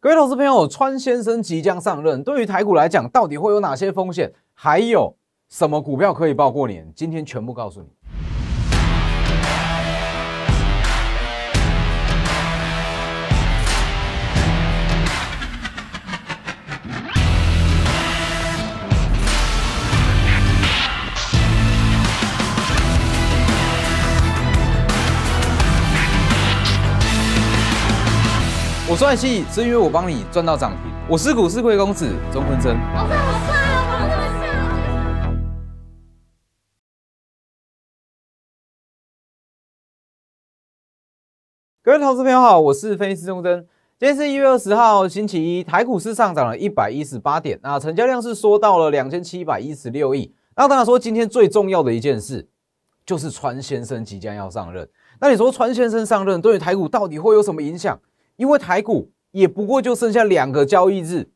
各位投资朋友，川先生即将上任，对于台股来讲，到底会有哪些风险？还有什么股票可以抱过年？今天全部告诉你。我是艾希，是因为我帮你赚到涨停。我是股市贵公子钟坤真。好帅，好帅啊！怎么这么像？各位投资朋友好，我是分析师钟真。今天是1月20号，星期一，台股市上涨了118点，那成交量是缩到了2716亿。那当然说，今天最重要的一件事就是川先生即将要上任。那你说川先生上任对于台股到底会有什么影响？因为台股也不过就剩下2个交易日，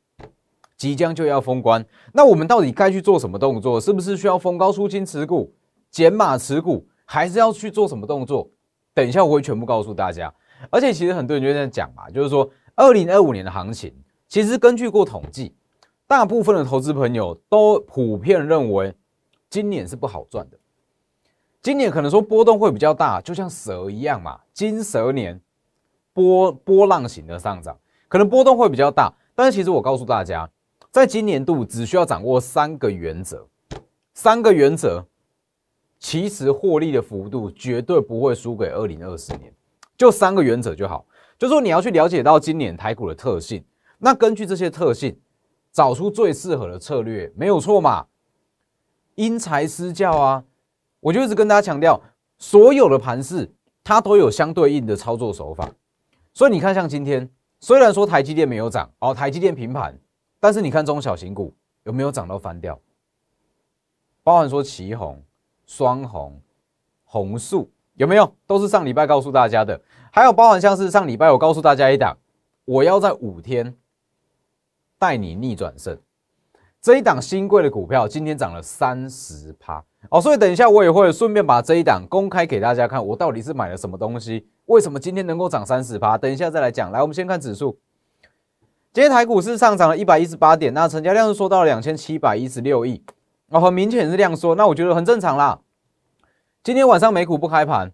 即将就要封关。那我们到底该去做什么动作？是不是需要逢高出清持股、减码持股，还是要去做什么动作？等一下我会全部告诉大家。而且其实很多人就在讲嘛，就是说2025年的行情，其实根据过统计，大部分的投资朋友都普遍认为今年是不好赚的。今年可能说波动会比较大，就像蛇一样嘛，金蛇年。波浪型的上涨，可能波动会比较大，但是其实我告诉大家，在今年度只需要掌握3个原则，3个原则，其实获利的幅度绝对不会输给2024年，就3个原则就好。就是说你要去了解到今年台股的特性，那根据这些特性，找出最适合的策略，没有错嘛。因材施教啊，我就一直跟大家强调，所有的盘势它都有相对应的操作手法。所以你看，像今天虽然说台积电没有涨，台积电平盘，但是你看中小型股有没有涨到翻掉？包含说奇鋐、双红、红树有没有？都是上礼拜告诉大家的。还有包含像是上礼拜我告诉大家一档，我要在5天带你逆转胜。这一档新贵的股票今天涨了30%，所以等一下我也会顺便把这一档公开给大家看，我到底是买了什么东西，为什么今天能够涨30%？等一下再来讲。来，我们先看指数，今天台股是上涨了118点，那成交量是缩到了2716亿，很明显是量缩，那我觉得很正常啦。今天晚上美股不开盘，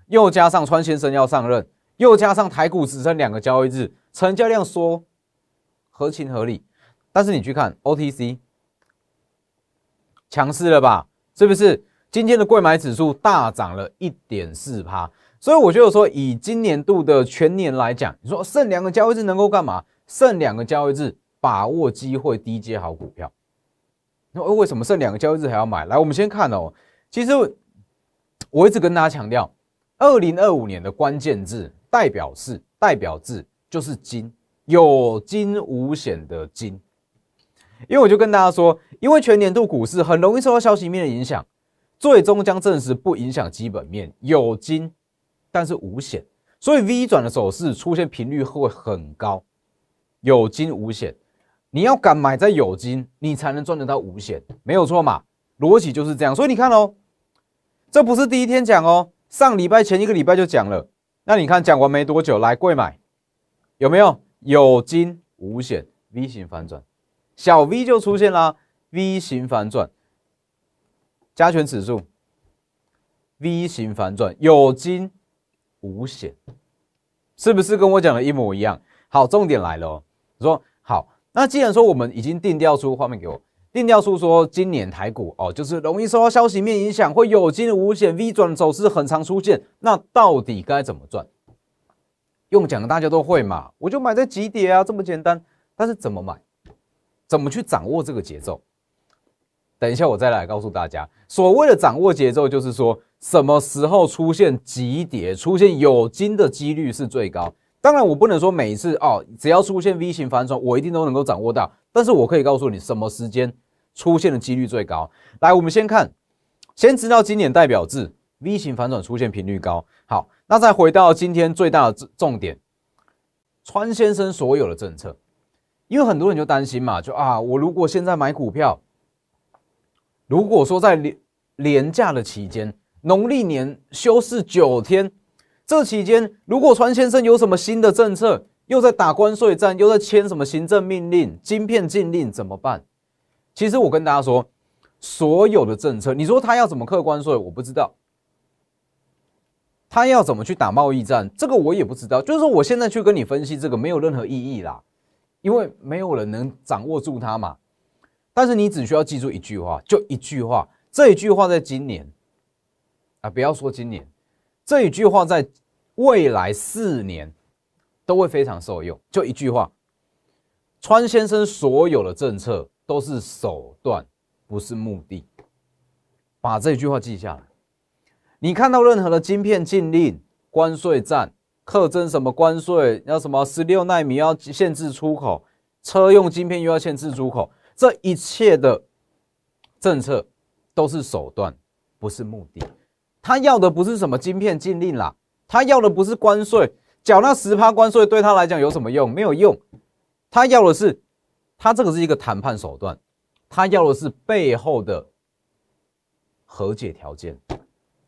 又加上川先生要上任，又加上台股只剩2个交易日，成交量缩，合情合理。但是你去看 OTC 强势了吧，是不是？今天的柜买指数大涨了 1.4%， 所以我觉得说以今年度的全年来讲，你说剩2个交易日能够干嘛？剩2个交易日把握机会低接好股票。那为什么剩2个交易日还要买？来，我们先看其实我一直跟大家强调2025年的关键字代表字就是金，有惊无险的金。因为我就跟大家说，因为全年度股市很容易受到消息面的影响，最终将证实不影响基本面，有惊但是无险，所以 V 转的走势出现频率会很高，有惊无险，你要敢买在有惊，你才能赚得到无险，没有错嘛，逻辑就是这样。所以你看这不是第一天讲上礼拜前1个礼拜就讲了，那你看讲完没多久，来柜买有没有？有惊无险 V 型反转。小 V 就出现啦 ，V 型反转，加权指数 V 型反转，有惊无险，是不是跟我讲的一模一样？好，重点来了我说好，那既然说我们已经定调出画面给我，定调出说今年台股就是容易受到消息面影响，会有惊无险 V 转走势很常出现，那到底该怎么赚？用讲的大家都会嘛，我就买在几点啊，这么简单。但是怎么买？怎么去掌握这个节奏？等一下我再来告诉大家。所谓的掌握节奏，就是说什么时候出现急跌、出现有惊的几率是最高。当然，我不能说每一次只要出现 V 型反转，我一定都能够掌握到。但是我可以告诉你什么时间出现的几率最高。来，我们先看，先知道今年代表字 V 型反转出现频率高。好，那再回到今天最大的重点，川先生所有的政策。因为很多人就担心嘛，我如果现在买股票，如果说在连假的期间，农历年休市9天，这期间如果川先生有什么新的政策，又在打关税战，又在签什么行政命令、晶片禁令，怎么办？其实我跟大家说，所有的政策，你说他要怎么课关税，我不知道；他要怎么去打贸易战，这个我也不知道。就是说，我现在去跟你分析这个没有任何意义啦，因为没有人能掌握住它嘛。但是你只需要记住一句话，就一句话，这一句话在今年啊，不要说今年，这一句话在未来4年都会非常受用。就一句话，川先生所有的政策都是手段，不是目的。把这句话记下来。你看到任何的晶片禁令、关税战、课征什么关税，要什么16奈米要限制出口，车用晶片又要限制出口，这一切的政策都是手段，不是目的。他要的不是什么晶片禁令啦，他要的不是关税，缴那10%关税对他来讲有什么用？没有用。他要的是，他这个是一个谈判手段，他要的是背后的和解条件。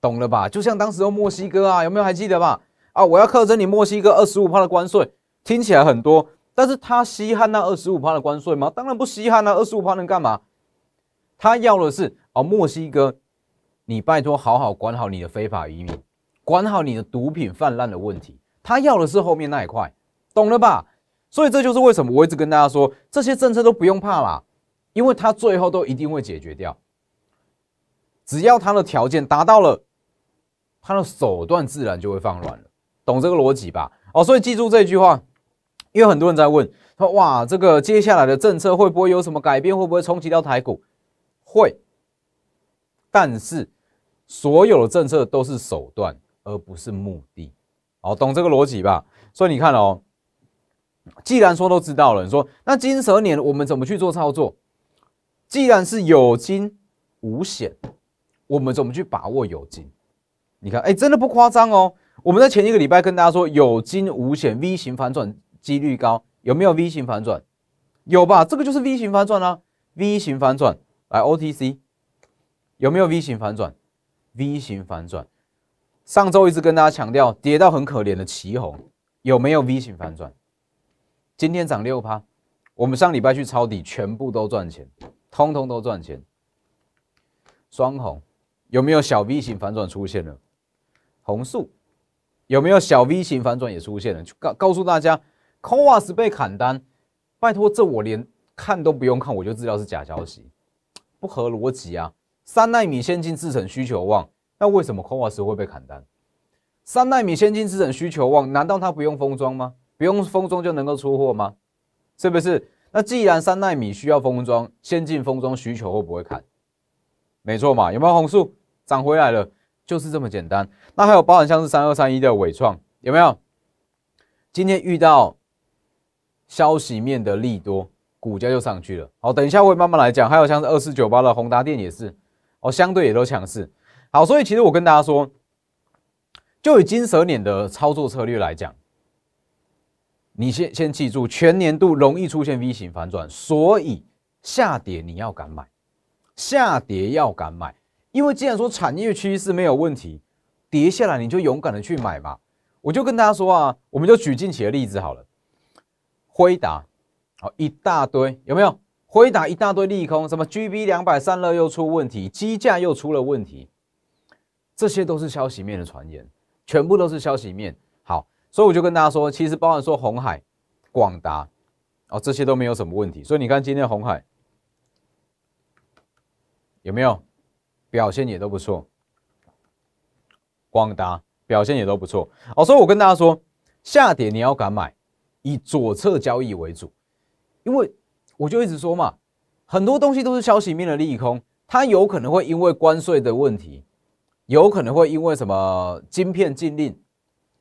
懂了吧？就像当时墨西哥啊，有没有还记得吧？啊，我要课征你墨西哥25%的关税，听起来很多，但是他稀罕那25%的关税吗？当然不稀罕啊，25%能干嘛？他要的是墨西哥，你拜托好好管好你的非法移民，管好你的毒品泛滥的问题。他要的是后面那一块，懂了吧？所以这就是为什么我一直跟大家说，这些政策都不用怕啦，因为他最后都一定会解决掉。只要他的条件达到了，他的手段自然就会放软了，懂这个逻辑吧？所以记住这句话，因为很多人在问说，哇，这个接下来的政策会不会有什么改变？会不会冲击到台股？会，但是所有的政策都是手段，而不是目的。懂这个逻辑吧？所以你看既然说都知道了，你说那金蛇年我们怎么去做操作？既然是有金无险，我们怎么去把握有金？你看，真的不夸张哦。我们在前一个礼拜跟大家说，有金无险 V 型反转几率高，有没有 V 型反转？有吧？这个就是 V 型反转啊 ，V 型反转。来 OTC 有没有 V 型反转 ？V 型反转。上周一直跟大家强调，跌到很可怜的奇鋐有没有 V 型反转？今天涨6%，我们上礼拜去抄底，全部都赚钱，通通都赚钱。双红有没有小 V 型反转出现了？红素有没有小 V 型反转也出现了？就告诉大家 ，CoWAS 被砍单，拜托，这我连看都不用看，我就知道是假消息，不合逻辑啊！3奈米先进制程需求旺，那为什么 CoWAS 会被砍单？3奈米先进制程需求旺，难道它不用封装吗？不用封装就能够出货吗？是不是？那既然3奈米需要封装，先进封装需求会不会砍？没错嘛，有没有红素涨回来了？就是这么简单。那还有包含像是3231的伟创，有没有？今天遇到消息面的利多，股价就上去了。好，等一下会慢慢来讲。还有像是2498的宏达电也是，相对也都强势。好，所以其实我跟大家说，就以金蛇年的操作策略来讲，你先记住，全年度容易出现 V 型反转，所以下跌你要敢买，下跌要敢买。因为既然说产业趋势没有问题，跌下来你就勇敢的去买嘛。我就跟大家说啊，我们就举近期的例子好了。辉达，一大堆有没有？辉达一大堆利空，什么 GB200 散热又出问题，机架又出了问题，这些都是消息面的传言，全部都是消息面。好，所以我就跟大家说，其实包含说鸿海、广达，这些都没有什么问题。所以你看今天的鸿海有没有？表现也都不错，广达表现也都不错所以我跟大家说，下跌你要敢买，以左侧交易为主，因为我就一直说嘛，很多东西都是消息面的利空，它有可能会因为关税的问题，有可能会因为什么晶片禁令，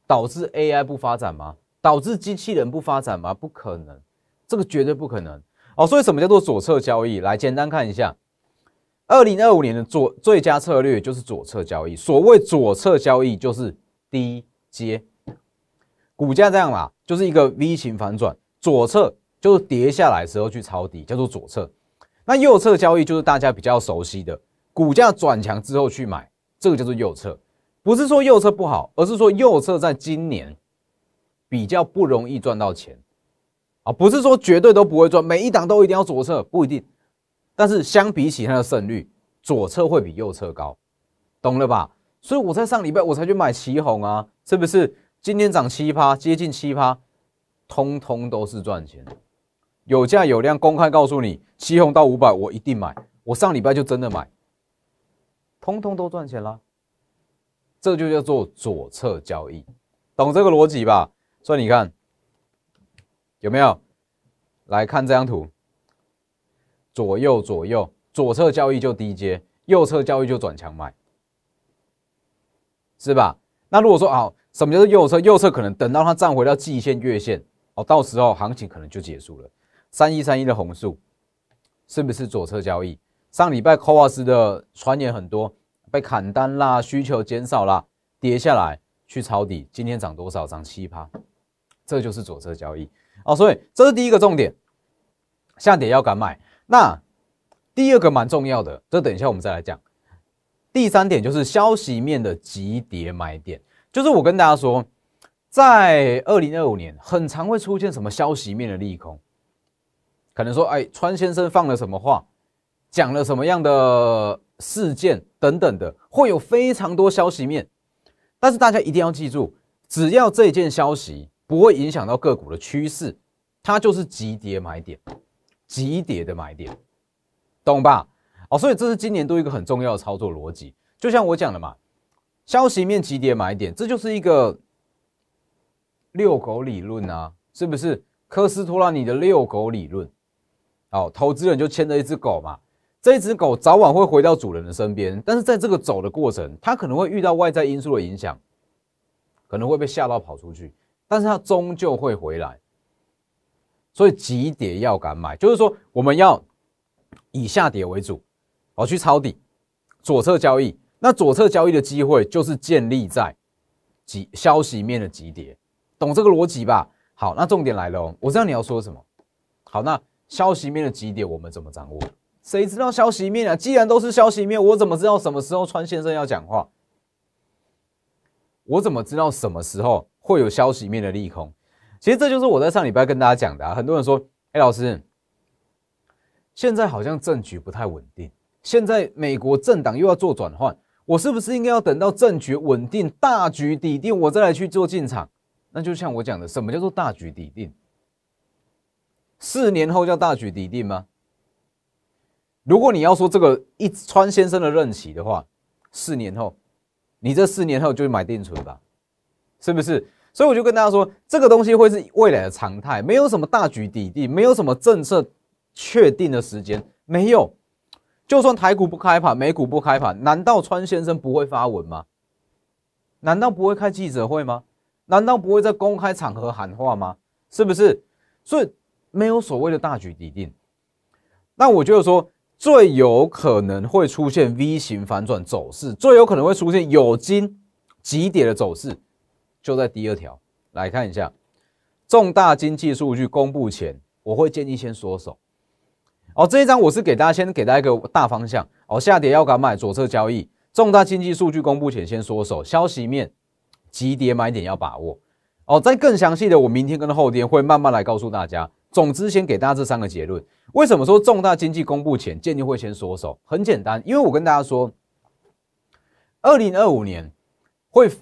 导致 AI 不发展吗？导致机器人不发展吗？不可能，这个绝对不可能所以什么叫做左侧交易？来简单看一下。2025年的最佳策略就是左侧交易。所谓左侧交易就是低阶，股价这样啦，就是一个 V 型反转，左侧就是跌下来的时候去抄底，叫做左侧。那右侧交易就是大家比较熟悉的，股价转强之后去买，这个叫做右侧。不是说右侧不好，而是说右侧在今年比较不容易赚到钱啊，不是说绝对都不会赚，每一档都一定要左侧，不一定。但是相比起它的胜率，左侧会比右侧高，懂了吧？所以我在上礼拜我才去买奇鋐啊，是不是？今天涨7%，接近7%，通通都是赚钱。有价有量，公开告诉你，奇鋐到500，我一定买。我上礼拜就真的买，通通都赚钱啦。这就叫做左侧交易，懂这个逻辑吧？所以你看有没有？来看这张图，左右左右，左侧交易就低阶，右侧交易就转强买，是吧？那如果说啊，什么叫做右侧？右侧可能等到它站回到季线、月线，哦，到时候行情可能就结束了。3131的红树是不是左侧交易？上礼拜科瓦斯的传言很多，被砍单啦，需求减少啦，跌下来去抄底，今天涨多少？涨7%，这就是左侧交易哦。所以这是第一个重点，下跌要敢买。那第二个蛮重要的，这等一下我们再来讲。第三点就是消息面的急跌买点，就是我跟大家说，在2025年很常会出现什么消息面的利空，可能说，哎，川先生放了什么话，讲了什么样的事件等等的，会有非常多消息面。但是大家一定要记住，只要这件消息不会影响到个股的趋势，它就是急跌买点，急跌的买点，懂吧？哦，所以这是今年度一个很重要的操作逻辑。就像我讲的嘛，消息面急跌买点，这就是一个遛狗理论啊，是不是？科斯托拉尼的遛狗理论。哦，投资人就牵着一只狗嘛，这一只狗早晚会回到主人的身边，但是在这个走的过程，它可能会遇到外在因素的影响，可能会被吓到跑出去，但是它终究会回来。所以急跌要敢买，就是说我们要以下跌为主，去抄底，左侧交易。那左侧交易的机会就是建立在消息面的急跌，懂这个逻辑吧？好，那重点来了哦，我知道你要说什么。好，那消息面的急跌我们怎么掌握？谁知道消息面啊？既然都是消息面，我怎么知道什么时候川先生要讲话？我怎么知道什么时候会有消息面的利空？其实这就是我在上礼拜跟大家讲的啊。很多人说，哎，老师，现在好像政局不太稳定，现在美国政党又要做转换，我是不是应该要等到政局稳定、大局底定，我再来去做进场？那就像我讲的，什么叫做大局底定？4年后叫大局底定吗？如果你要说这个川先生的任期的话，4年后，你这4年后就买定存吧，是不是？所以我就跟大家说，这个东西会是未来的常态，没有什么大局底定，没有什么政策确定的时间，没有。就算台股不开盘，美股不开盘，难道川先生不会发文吗？难道不会开记者会吗？难道不会在公开场合喊话吗？是不是？所以没有所谓的大局底定。那我觉得说，最有可能会出现 V 型反转走势，最有可能会出现有金急跌的走势，就在第二条。来看一下，重大经济数据公布前，我会建议先缩手。哦，这一张我是先给大家一个大方向。哦，下跌要敢买，左侧交易，重大经济数据公布前先缩手，消息面急跌买点要把握。哦，再更详细的，我明天跟后天会慢慢来告诉大家。总之，先给大家这3个结论。为什么说重大经济公布前建议会先缩手？很简单，因为我跟大家说，2025年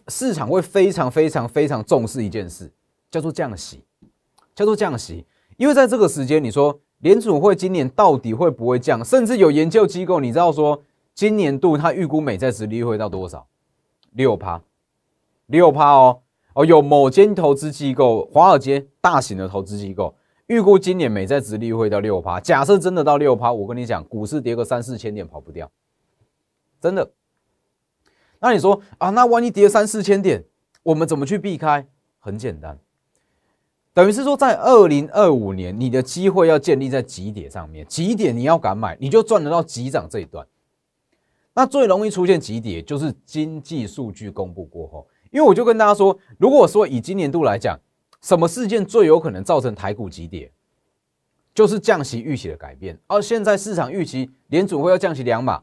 市场会非常非常非常重视一件事，叫做降息，因为在这个时间，你说联储会今年到底会不会降？甚至有研究机构，你知道说今年度它预估美债殖利率会到多少？6%哦。哦，有某间投资机构，华尔街大型的投资机构预估今年美债殖利率会到6%。假设真的到6%，我跟你讲，股市跌个3-4千点跑不掉，真的。那你说啊，那万一跌3-4千点，我们怎么去避开？很简单，等于是说在2025年，你的机会要建立在急跌上面，急跌你要敢买，你就赚得到急涨这一段。那最容易出现急跌，就是经济数据公布过后。因为我就跟大家说，如果说以今年度来讲，什么事件最有可能造成台股急跌，就是降息预期的改变。而现在市场预期联准会要降息2码，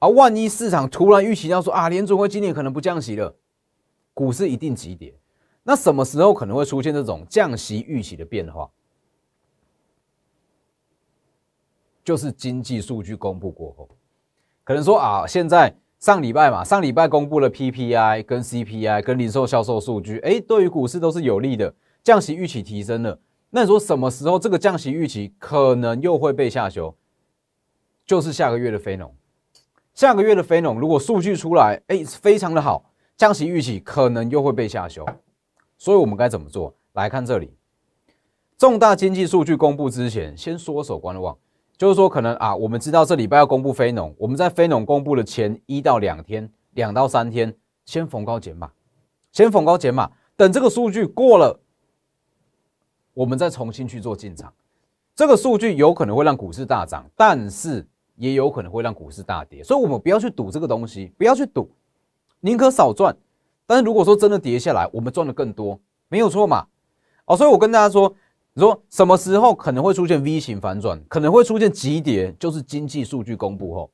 而万一市场突然预期到说啊，联准会今年可能不降息了，股市一定急跌。那什么时候可能会出现这种降息预期的变化？就是经济数据公布过后，可能说啊，现在上礼拜公布了 PPI 跟 CPI 跟零售销售数据，对于股市都是有利的，降息预期提升了。那你说什么时候这个降息预期可能又会被下修？就是下个月的非农。下个月的非农如果数据出来，非常的好，降息预期可能又会被下修。所以我们该怎么做？来看这里，重大经济数据公布之前，先缩手观望。就是说，可能我们知道这礼拜要公布非农，我们在非农公布的前1到2天、2到3天，先逢高减码，等这个数据过了，我们再重新去做进场。这个数据有可能会让股市大涨，但是也有可能会让股市大跌，所以我们不要去赌这个东西，不要去赌，宁可少赚。但是如果说真的跌下来，我们赚的更多，没有错嘛。所以我跟大家说。你说什么时候可能会出现 V 型反转，可能会出现急跌，就是经济数据公布后。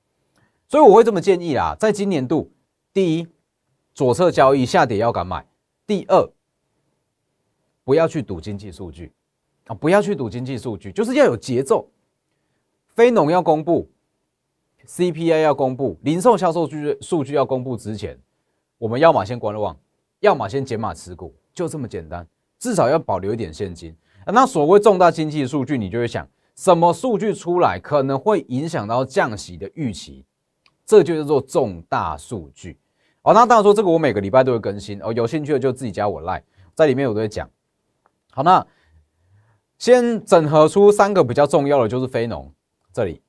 所以我会这么建议啦，在今年度，第一，左侧交易下跌要敢买；第二，不要去赌经济数据不要去赌经济数据，就是要有节奏。非农要公布 ，CPI 要公布，零售销售数据要公布之前，我们要么先观望，要么先减码持股，就这么简单，至少要保留一点现金。那所谓重大经济数据，你就会想，什么数据出来可能会影响到降息的预期，这就叫做重大数据。那当然说这个我每个礼拜都会更新有兴趣的就自己加我 LINE， 在里面我都会讲。好，那先整合出3个比较重要的，就是非农，这里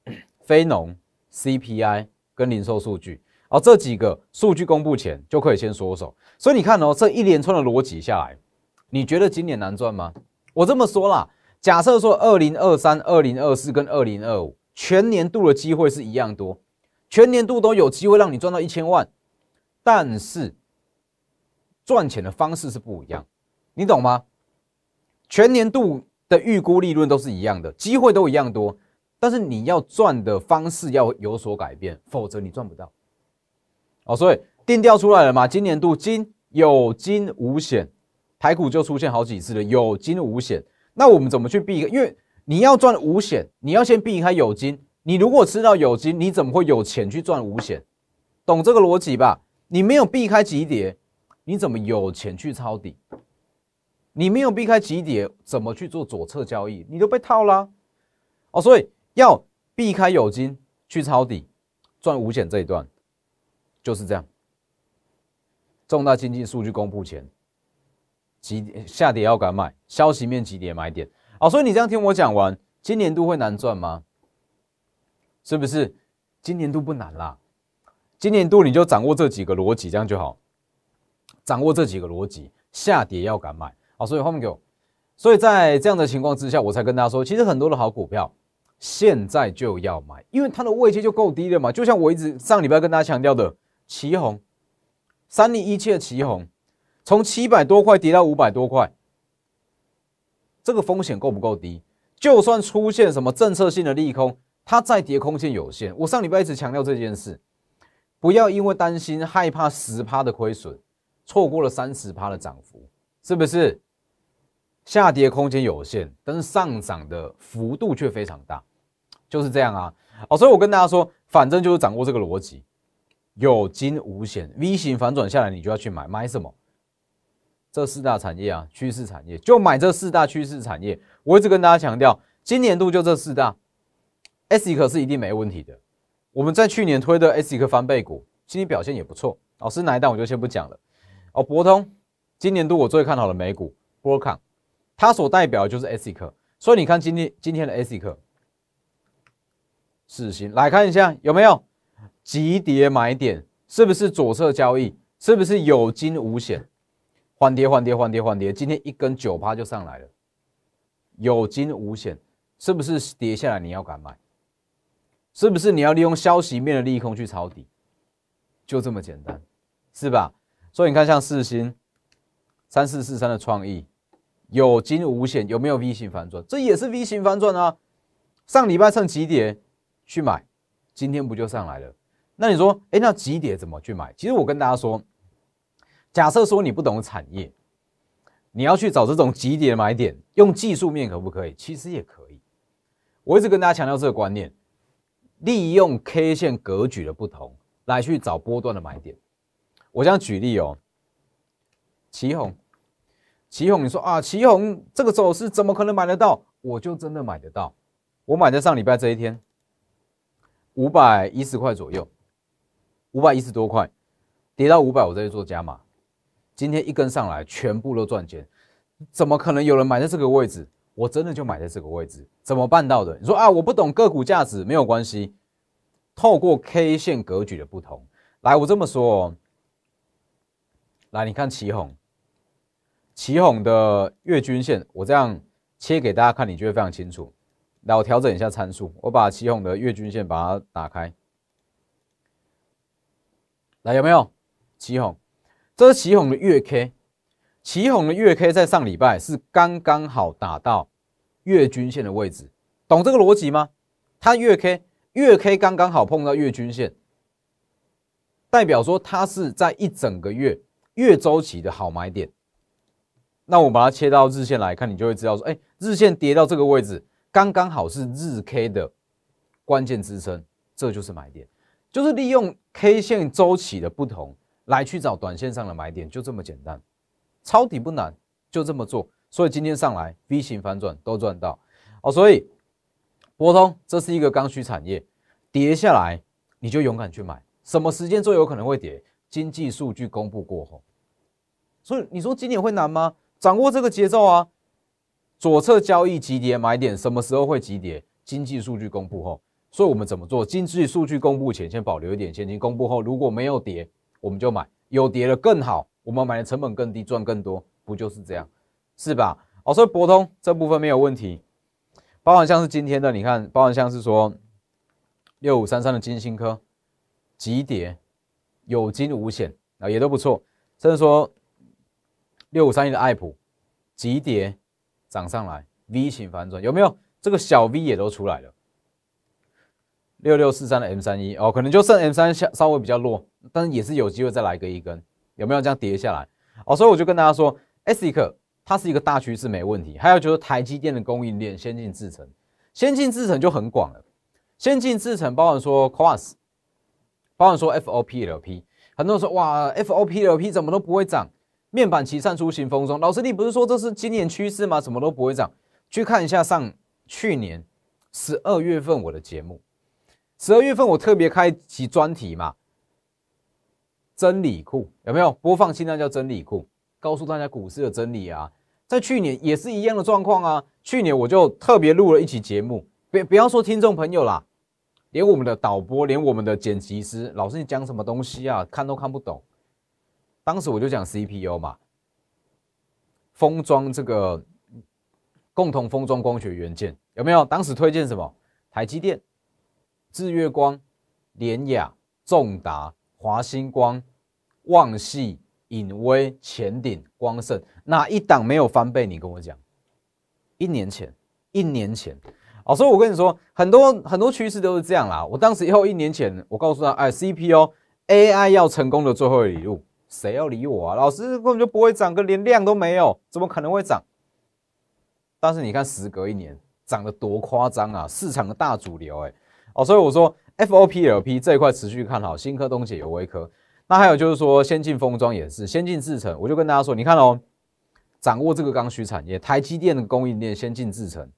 非农、CPI 跟零售数据，这几个数据公布前就可以先缩手。所以你看这一连串的逻辑下来，你觉得今年难赚吗？我这么说啦，假设说2023、2024跟2025全年度的机会是一样多，全年度都有机会让你赚到1000万，但是赚钱的方式是不一样，你懂吗？全年度的预估利润都是一样的，机会都一样多，但是你要赚的方式要有所改变，否则你赚不到。所以定调出来了嘛，今年度有惊无险。台股就出现好几次了，有惊无险。那我们怎么去避开？因为你要赚无险，你要先避开有惊。你如果吃到有惊，你怎么会有钱去赚无险？懂这个逻辑吧？你没有避开急跌，你怎么有钱去抄底？你没有避开急跌，怎么去做左侧交易？你都被套啦。所以要避开有惊去抄底，赚无险这一段就是这样。重大经济数据公布前。下跌要敢买，消息面急跌买点。所以你这样听我讲完，今年度会难赚吗？是不是？今年度不难啦，今年度你就掌握这几个逻辑，这样就好。掌握这几个逻辑，下跌要敢买。所以后面给我。所以在这样的情况之下，我才跟大家说，其实很多的好股票现在就要买，因为它的位阶就够低了嘛。就像我一直上礼拜跟大家强调的，奇鋐，3017的奇鋐。从700多块跌到500多块，这个风险够不够低？就算出现什么政策性的利空，它再跌空间有限。我上礼拜一直强调这件事，不要因为担心害怕10%的亏损，错过了30%的涨幅，是不是？下跌空间有限，但是上涨的幅度却非常大，就是这样啊。所以我跟大家说，反正就是掌握这个逻辑，有惊无险 ，V 型反转下来，你就要去买，买什么？这4大产业啊，趋势产业，就买这4大趋势产业。我一直跟大家强调，今年度就这4大 ，ASIC 是一定没问题的。我们在去年推的 ASIC 翻倍股，今年表现也不错。是哪一档我就先不讲了。博通，今年度我最看好的美股波康，它所代表的就是 ASIC， 所以你看今天的 ASIC， 世芯来看一下有没有急跌买点，是不是左侧交易，是不是有惊无险？缓跌，今天1根9%就上来了，有惊无险，是不是跌下来你要敢买？是不是你要利用消息面的利空去抄底？就这么简单，是吧？所以你看像世芯3443的创意，有惊无险，有没有 V 型反转？这也是 V 型反转啊！上礼拜趁急跌去买，今天不就上来了？那你说，那急跌怎么去买？其实我跟大家说，假设说你不懂产业，你要去找这种急跌的买点，用技术面可不可以？其实也可以。我一直跟大家强调这个观念，利用 K 线格局的不同来去找波段的买点。我这样举例哦，奇鋐，你说啊，奇鋐这个走势怎么可能买得到？我就真的买得到，我买在上礼拜这一天，510块左右，510多块，跌到500，我再去做加码。今天一根上来，全部都赚钱，怎么可能有人买在这个位置？我真的就买在这个位置，怎么办到的？你说啊，我不懂个股价值，没有关系，透过 K 线格局的不同，来，我这么说哦，来，你看奇鋐的月均线，我这样切给大家看，你就会非常清楚。来，我调整一下参数，我把奇鋐的月均线把它打开，来，有没有奇鋐？这是奇鋐的月 K， 奇鋐的月 K 在上礼拜是刚刚好打到月均线的位置，懂这个逻辑吗？它月 K 刚刚好碰到月均线，代表说它是在一整个月周期的好买点。那我把它切到日线来看，你就会知道说，日线跌到这个位置，刚刚好是日 K 的关键支撑，这就是买点，就是利用 K 线周期的不同来去找短线上的买点，就这么简单，抄底不难，就这么做。所以今天上来 V 型反转都赚到哦。所以波通这是一个刚需产业，跌下来你就勇敢去买。什么时间最有可能会跌？经济数据公布过后。所以你说今年会难吗？掌握这个节奏啊，左侧交易急跌买点，什么时候会急跌？经济数据公布后。所以我们怎么做？经济数据公布前先保留一点现金，公布后如果没有跌，我们就买，有跌了更好，我们买的成本更低，赚更多，不就是这样？是吧？哦，所以博通这部分没有问题，包含像是今天的，你看，包含像是说6533的金星科急跌，有惊无险啊，也都不错，甚至说6531的爱普急跌涨上来 ，V 型反转，有没有？这个小 V 也都出来了。6643的 M31哦，可能就剩 M3 稍微比较弱，但是也是有机会再来个一根，有没有这样跌下来？哦，所以我就跟大家说 ，ASIC 它是一个大趋势没问题，还有就是台积电的供应链先进制程，先进制程就很广了，先进制程包含说 CoWoS， 包含说 FOPLP， 很多人说哇 FOPLP 怎么都不会涨，面板齐散出行封装，老师你不是说这是今年趋势吗？怎么都不会涨？去看一下去年12月份我的节目。12月份我特别开启专题嘛，真理库有没有播放清单叫真理库，告诉大家股市的真理啊。在去年也是一样的状况啊，去年我就特别录了一期节目，不要说听众朋友啦，连我们的导播，连我们的剪辑师，老师你讲什么东西啊，看都看不懂。当时我就讲 CPU 嘛，封装这个共同封装光学元件有没有？当时推荐什么？台积电、日月光、联亚、重达、华星光、旺矽、隐威、前鼎、光盛，哪一档没有翻倍？你跟我讲。一年前哦，所以我跟你说，很多趋势都是这样啦。我当时1年前，我告诉他，CPU AI 要成功的最后一里路，谁要理我啊？老师根本就不会涨，个连量都没有，怎么可能会涨？但是你看，时隔1年，涨得多夸张啊！市场的大主流，哦，所以我说 FOPLP 这一块持续看好，新科、东协、友威科。那还有就是说，先进封装也是，先进制程，我就跟大家说，你看哦，掌握这个刚需产业，台积电的供应链、先进制程，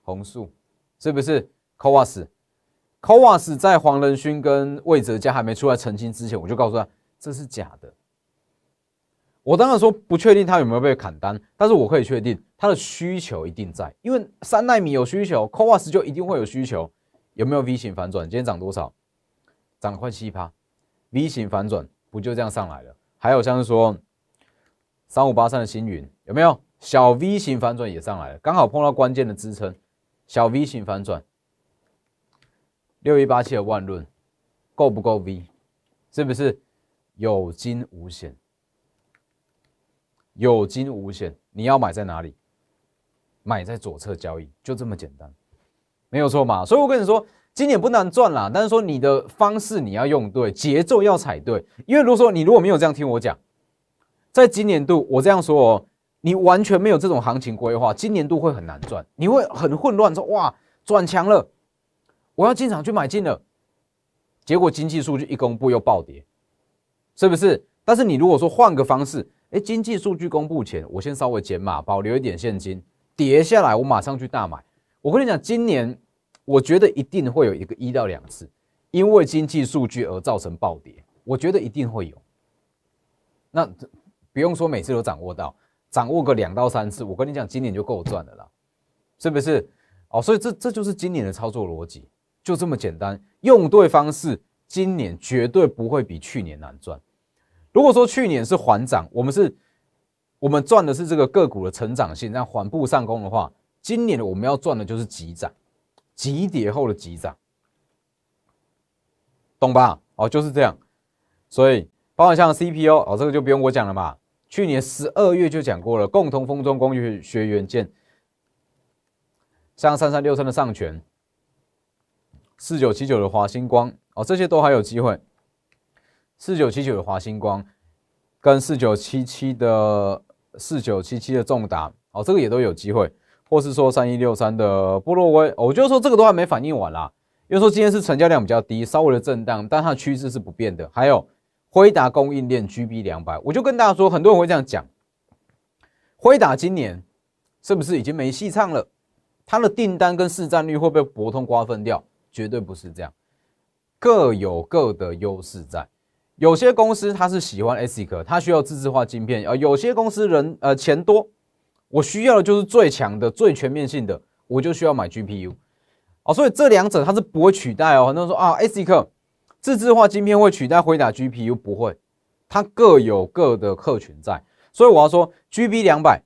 弘塑是不是 ？CoWoS 在黄仁勋跟魏哲家还没出来澄清之前，我就告诉他这是假的。我当然说不确定他有没有被砍单，但是我可以确定他的需求一定在，因为3奈米有需求 ，CoWoS 就一定会有需求。有没有 V 型反转？今天涨多少？涨了快7%，V 型反转不就这样上来了？还有像是说3583的星云有没有小 V 型反转也上来了，刚好碰到关键的支撑，小 V 型反转。6187的万润够不够 V？ 是不是有惊无险？有惊无险，你要买在哪里？买在左侧交易，就这么简单，没有错嘛。所以我跟你说，今年不难赚啦，但是说你的方式你要用对，节奏要踩对。因为如果说你如果没有这样听我讲，在今年度，我这样说哦，你完全没有这种行情规划，今年度会很难赚，你会很混乱，说哇转强了，我要进场去买进了，结果经济数据一公布又暴跌，是不是？但是你如果说换个方式，经济数据公布前，我先稍微减码，保留一点现金，跌下来我马上去大买。我跟你讲，今年我觉得一定会有一个1到2次，因为经济数据而造成暴跌，我觉得一定会有。那不用说每次都掌握到，掌握个2到3次，我跟你讲，今年就够赚了啦，是不是？所以这就是今年的操作逻辑，就这么简单，用对方式，今年绝对不会比去年难赚。如果说去年是缓涨，我们赚的是这个个股的成长性，让缓步上攻的话，今年我们要赚的就是急涨，急跌后的急涨，懂吧？就是这样。所以包含像 CPO 这个就不用我讲了嘛。去年12月就讲过了，共同封装工学元件，像3363的上权，4979的华星光，这些都还有机会。4979的华星光跟4977的重达，这个也都有机会，或是说3163的波洛威，我就说这个都还没反应完啦。因为说今天是成交量比较低，稍微的震荡，但它的趋势是不变的。还有辉达供应链 GB200， 我就跟大家说，很多人会这样讲，辉达今年是不是已经没戏唱了？它的订单跟市占率会被博通瓜分掉？绝对不是这样，各有各的优势在。有些公司它是喜欢 ASIC， 它需要自制化晶片，有些公司钱多，我需要的就是最强的、最全面性的，我就需要买 GPU。所以这两者它是不会取代哦。很多人说ASIC 自制化晶片会取代辉达 GPU， 不会，它各有各的客群在。所以我要说 GB200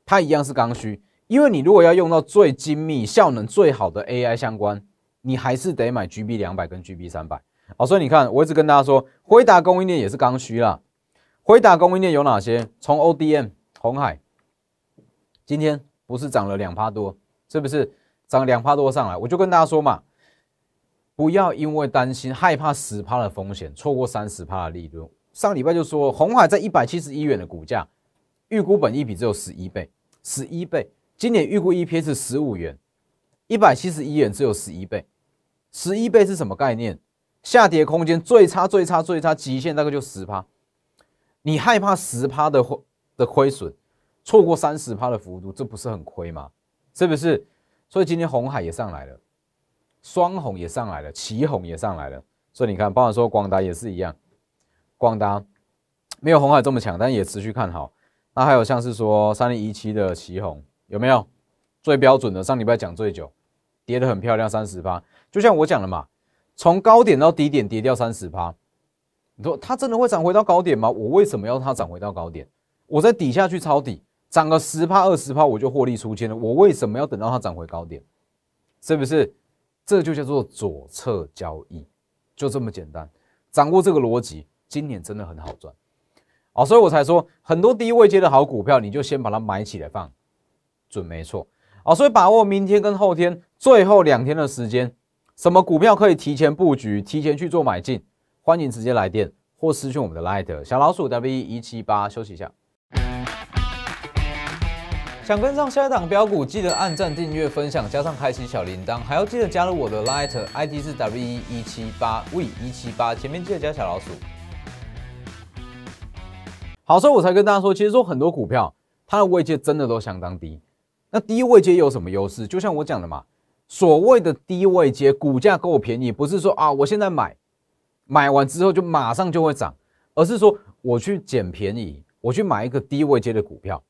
它一样是刚需，因为你如果要用到最精密、效能最好的 AI 相关，你还是得买 GB200 跟 GB300。所以你看，我一直跟大家说，辉达供应链也是刚需啦。辉达供应链有哪些？从 ODM 鸿海，今天不是涨了2%多，是不是涨2%多上来？我就跟大家说嘛，不要因为担心害怕10%的风险，错过30%的利润。上礼拜就说，鸿海在171元的股价，预估本益比只有11倍，11倍。今年预估 EPS 15元，171元只有11倍，11倍是什么概念？下跌空间最差极限大概就 10%， 你害怕 10% 的亏损，错过30% 的幅度，这不是很亏吗？是不是？所以今天鸿海也上来了，双鸿也上来了，奇鸿也上来了。所以你看，包含说广达也是一样，广达没有鸿海这么强，但也持续看好。那还有像是说3017的奇鸿，有没有最标准的？上礼拜讲最久，跌得很漂亮，30%。就像我讲的嘛。从高点到低点跌掉30%，你说它真的会涨回到高点吗？我为什么要它涨回到高点？我在底下去抄底，涨个10%、20%我就获利出清了。我为什么要等到它涨回高点？是不是？这就叫做左侧交易，就这么简单。掌握这个逻辑，今年真的很好赚。所以我才说很多低位阶的好股票，你就先把它买起来放，准没错。所以把握明天跟后天最后2天的时间。什么股票可以提前布局，提前去做买进？欢迎直接来电或私讯我们的 Light 小老鼠 W178，休息一下。想跟上下一档标股，记得按赞、订阅、分享，加上开启小铃铛，还要记得加入我的 Light ID 是 W178 W178，前面记得加小老鼠。好，所以我才跟大家说，其实说很多股票它的位阶真的都相当低。那低位阶有什么优势？就像我讲的嘛。所谓的低位阶，股价够便宜，不是说我现在买完之后就马上就会涨，而是说我去捡便宜，我去买一个低位阶的股票。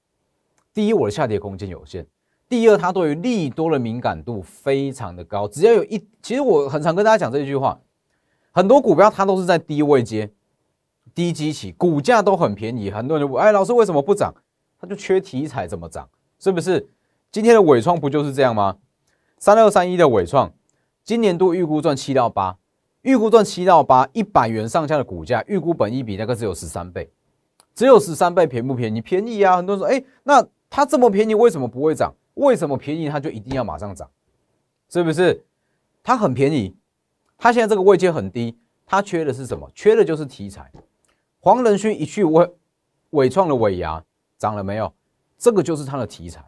第一，我的下跌空间有限；第二，它对于利多的敏感度非常的高。只要有其实我很常跟大家讲这一句话，很多股票它都是在低位阶、低基期，股价都很便宜。很多人就问，老师为什么不涨？它就缺题材，怎么涨？是不是？今天的伟创不就是这样吗？3231的伟创，今年度预估赚7到8，预估赚7到8 ，100元上下的股价，预估本益比大概只有13倍，只有13倍，便不便宜？便宜啊！很多人说，那它这么便宜，为什么不会涨？为什么便宜它就一定要马上涨？是不是？它很便宜，它现在这个位阶很低，它缺的是什么？缺的就是题材。黄仁勋一句伟创的尾牙涨了没有？这个就是它的题材。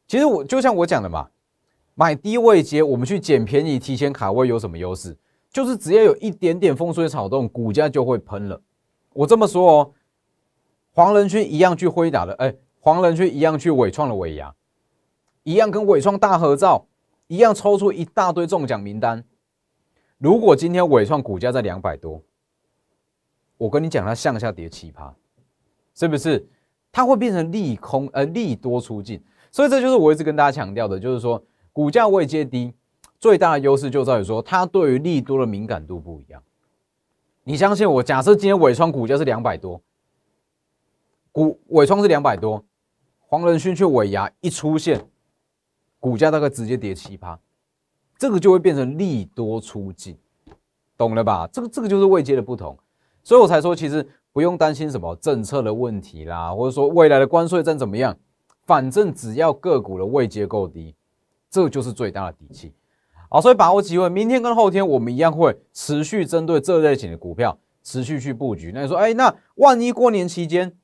其实就像我讲的嘛，买低位阶，我们去捡便宜，提前卡位有什么优势？就是只要有一点点风吹草动，股价就会喷了。我这么说哦，黄仁勋一样去辉达的，黄仁勋一样去伟创的尾牙，一样跟伟创大合照，一样抽出一大堆中奖名单。如果今天伟创股价在200多，我跟你讲，它向下跌7%，是不是？它会变成利多出尽。所以这就是我一直跟大家强调的，就是说股价位阶低，最大的优势就在于说它对于利多的敏感度不一样。你相信我，假设今天伟创股价是200多，伟创是200多，黄仁勋去尾牙一出现，股价大概直接跌7%，这个就会变成利多出尽，懂了吧？这个就是位阶的不同，所以我才说其实不用担心什么政策的问题啦，或者说未来的关税战怎么样，反正只要个股的位阶够低，这就是最大的底气。好，所以把握机会，明天跟后天我们一样会持续针对这类型的股票持续去布局。那你说，那万一过年期间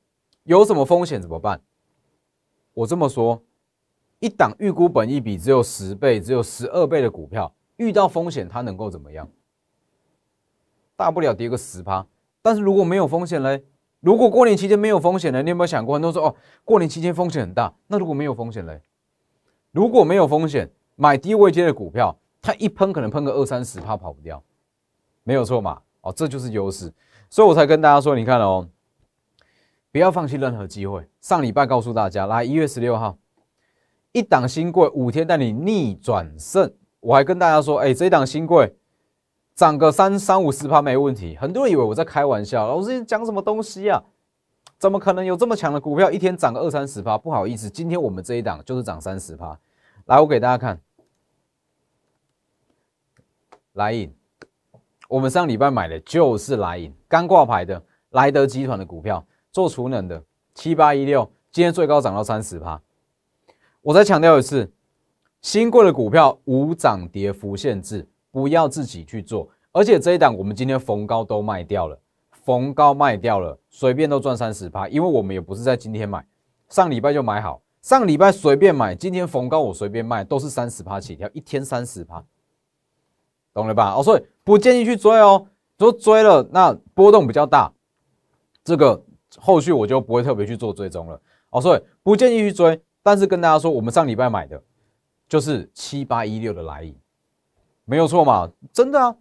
有什么风险怎么办？我这么说，一档预估本益比只有10倍、只有12倍的股票，遇到风险它能够怎么样？大不了跌个10%。但是如果没有风险嘞，如果过年期间没有风险嘞，你有没有想过？很多人说过年期间风险很大，那如果没有风险嘞？如果没有风险，买低位阶的股票，它一喷可能喷个20-30%跑不掉，没有错嘛？这就是优势，所以我才跟大家说，你看不要放弃任何机会。上礼拜告诉大家，来1月16号，一档新贵5天带你逆转胜，我还跟大家说，这一档新贵涨个30-50%没问题。很多人以为我在开玩笑，老师讲什么东西啊？怎么可能有这么强的股票一天涨个20-30%？不好意思，今天我们这一档就是涨30%。来，我给大家看。来银，我们上礼拜买的就是来银，刚挂牌的莱德集团的股票，做储能的7816，今天最高涨到30%。我再强调一次，新贵的股票无涨跌幅限制，不要自己去做。而且这一档我们今天逢高都卖掉了，随便都赚30%，因为我们也不是在今天买，上礼拜就买好，上礼拜随便买，今天逢高我随便卖，都是30%起跳，一天30%。懂了吧？所以不建议去追哦。如果追了，那波动比较大，这个后续我就不会特别去做追踪了。所以不建议去追。但是跟大家说，我们上礼拜买的就是7816的来银，没有错嘛？真的啊，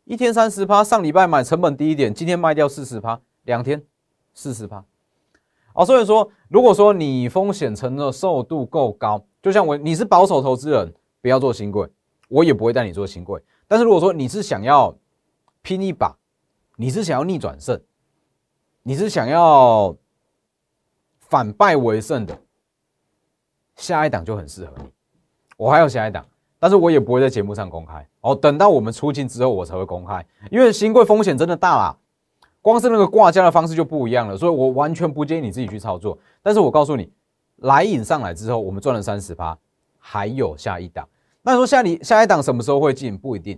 一天30%，上礼拜买成本低一点，今天卖掉40%，2天40%。所以说，如果说你风险承受度够高，就像你是保守投资人，不要做新贵，我也不会带你做新贵。但是如果说你是想要拼一把，你是想要逆转胜，你是想要反败为胜的，下一档就很适合你。我还有下一档，但是我也不会在节目上公开等到我们出清之后我才会公开，因为新贵风险真的大啦，光是那个挂价的方式就不一样了，所以我完全不建议你自己去操作。但是我告诉你，来引上来之后，我们赚了30%，还有下一档。那你说下一档什么时候会进？不一定。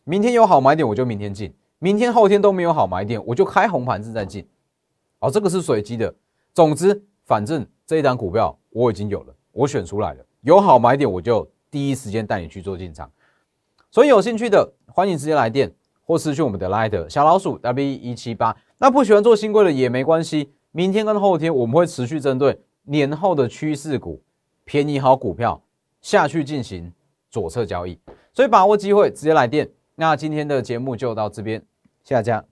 明天有好买点我就明天进，明天后天都没有好买点，我就开红盘子再进。这个是随机的。总之，反正这一档股票我已经有了，我选出来了，有好买点我就第一时间带你去做进场。所以有兴趣的，欢迎直接来电或私讯我们的 LINE 小老鼠 W178。那不喜欢做新贵的也没关系，明天跟后天我们会持续针对年后的趋势股、便宜好股票下去进行左侧交易，所以把握机会直接来电。那今天的节目就到这边，谢谢大家。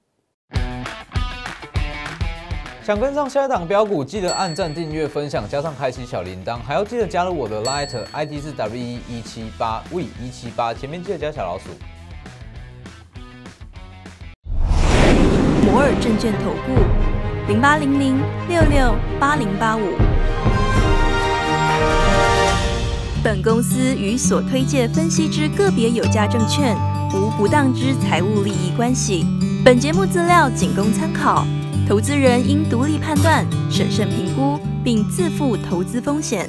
想跟上下一档标股，记得按赞、订阅、分享，加上开启小铃铛，还要记得加入我的 LINE ID 是 W178 W178，前面记得加小老鼠。摩尔证券投顾0800668085。本公司与所推介分析之个别有价证券无不当之财务利益关系。本节目资料仅供参考，投资人应独立判断、审慎评估，并自负投资风险。